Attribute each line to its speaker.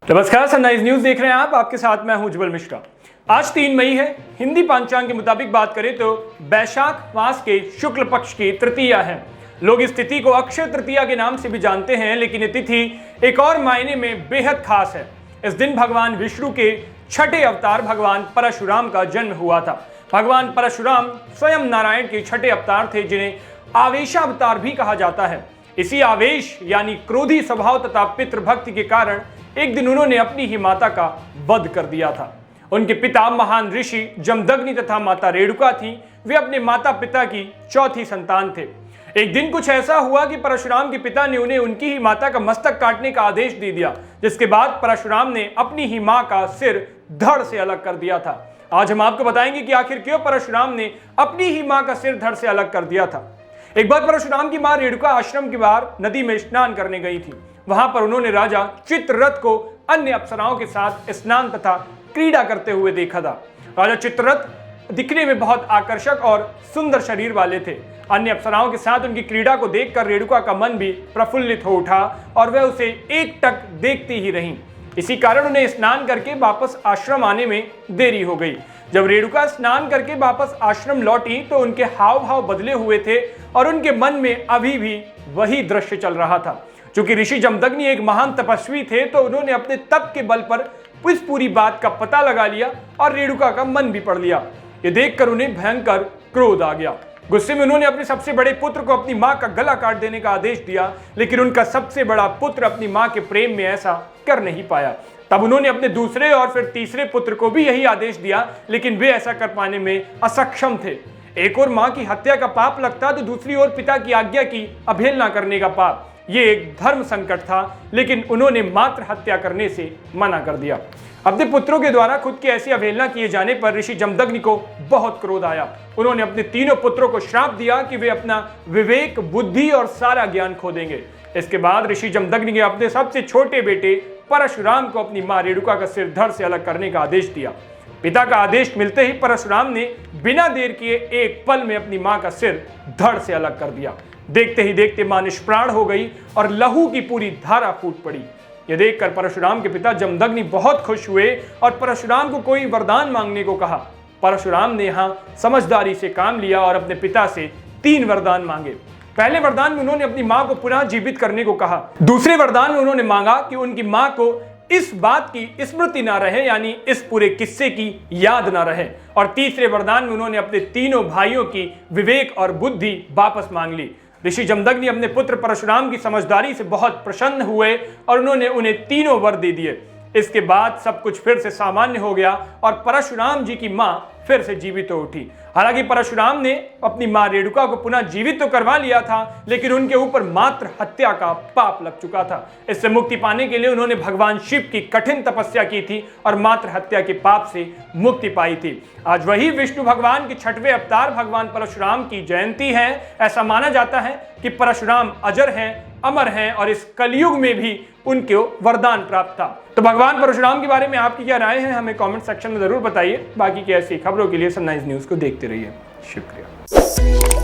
Speaker 1: नमस्कार, sunrise news देख रहे हैं आप। आपके साथ मैं हूं उज्जवल मिश्रा। आज 3 मई है। हिंदी पंचांग के मुताबिक बात करें तो बैशाख मास के शुक्ल पक्ष की तृतीया है। लोग इस तिथि को अक्षय तृतीया के नाम से भी जानते हैं, लेकिन ये तिथि एक और मायने में बेहद खास है। इस दिन भगवान विष्णु के छठे अवतार भगवान परशुराम का जन्म हुआ था। भगवान परशुराम स्वयं नारायण के छठे अवतार थे, जिन्हें आवेशावतार भी कहा जाता है। इसी आवेश यानी क्रोधी स्वभाव तथा पितृभक्ति के कारण एक दिन उन्होंने अपनी ही माता का वध कर दिया था। उनके पिता महान ऋषि जमदग्नि तथा माता रेणुका थीं। वे अपने माता पिता की चौथी संतान थे। एक दिन कुछ ऐसा हुआ कि परशुराम के पिता ने उन्हें उनकी ही माता का मस्तक काटने का आदेश दे दिया, जिसके बाद परशुराम ने अपनी ही मां का सिर धड़ से अलग कर दिया था। आज हम आपको बताएंगे कि आखिर क्यों परशुराम ने अपनी ही मां का सिर धड़ से अलग कर दिया था। एक बार परशुराम की मां रेणुका आश्रम के बाहर नदी में स्नान करने गई थी। वहां पर उन्होंने राजा चित्ररथ को अन्य अप्सराओं के साथ स्नान तथा क्रीड़ा करते हुए देखा था। राजा चित्ररथ दिखने में बहुत आकर्षक और सुंदर शरीर वाले थे। अन्य अप्सराओं के साथ उनकी क्रीड़ा को देखकर रेणुका का मन भी प्रफुल्लित हो उठा और वह उसे एकटक देखती ही रहीं। इसी कारण उन्हें स्नान करके वापस आश्रम आने में देरी हो गई। जब रेणुका स्नान करके वापस आश्रम लौटी तो उनके हाव भाव बदले हुए थे और उनके मन में अभी भी वही दृश्य चल रहा था। चूंकि ऋषि जमदग्नि एक महान तपस्वी थे, तो उन्होंने अपने तप के बल पर इस पूरी बात का पता लगा लिया और रेणुका का मन भी पढ़ लिया। ये देखकर उन्हें भयंकर क्रोध आ गया। गुस्से में उन्होंने अपने सबसे बड़े पुत्र को अपनी मां का गला काट देने का आदेश दिया, लेकिन उनका सबसे बड़ा पुत्र अपनी मां के प्रेम में ऐसा कर नहीं पाया। तब उन्होंने अपने दूसरे और फिर तीसरे पुत्र को भी यही आदेश दिया, लेकिन वे ऐसा कर पाने में असक्षम थे। एक और मां की हत्या का पाप लगता, तो दूसरी ओर पिता की आज्ञा की अवहेलना करने का पाप। ये एक धर्म संकट था, लेकिन उन्होंने मात्र हत्या करने से मना कर दिया। अपने पुत्रों के द्वारा खुद की ऐसी अवहेलना किए जाने पर ऋषि जमदग्नि को बहुत क्रोध आया। उन्होंने अपने तीनों पुत्रों को श्राप दिया कि वे अपना विवेक, बुद्धि और सारा ज्ञान खो देंगे। इसके बाद ऋषि जमदग्नि ने अपने सबसे छोटे बेटे परशुराम को अपनी मां रेणुका का सिर धड़ से अलग करने का आदेश दिया। पिता का आदेश मिलते ही परशुराम ने बिना देर किए एक पल में अपनी मां का सिर धड़ से अलग कर दिया। देखते ही देखते मां निष्प्राण हो गई और लहू की पूरी धारा फूट पड़ी। यह देखकर परशुराम के पिता जमदग्नि बहुत खुश हुए और परशुराम को कोई वरदान मांगने को कहा। परशुराम ने यहाँ समझदारी से काम लिया और अपने पिता से 3 वरदान मांगे। पहले वरदान में उन्होंने अपनी मां को पुनः जीवित करने को कहा। दूसरे वरदान में उन्होंने मांगा कि उनकी मां को इस बात की स्मृति ना रहे, यानी इस पूरे किस्से की याद ना रहे। और तीसरे वरदान में उन्होंने अपने तीनों भाइयों की विवेक और बुद्धि वापस मांग ली। ऋषि जमदग्नि अपने पुत्र परशुराम की समझदारी से बहुत प्रसन्न हुए और उन्होंने उन्हें तीनों वर दे दिए। इसके बाद सब कुछ फिर से सामान्य हो गया और परशुराम जी की मां फिर से जीवित हो उठी। हालांकि परशुराम ने अपनी मां रेणुका को पुनः जीवित तो करवा लिया था, लेकिन उनके ऊपर मात्र हत्या का पाप लग चुका था। इससे मुक्ति पाने के लिए उन्होंने भगवान शिव की कठिन तपस्या की थी और मात्र हत्या के पाप से मुक्ति पाई थी। आज वही विष्णु भगवान के छठवें अवतार भगवान परशुराम की जयंती है। ऐसा माना जाता है कि परशुराम अजर हैं, अमर हैं और इस कलयुग में भी उनको वरदान प्राप्त था। तो भगवान परशुराम के बारे में आपकी क्या राय है, हमें कमेंट सेक्शन में जरूर बताइए। बाकी की ऐसी खबरों के लिए सनराइज न्यूज को देखते रहिए। शुक्रिया।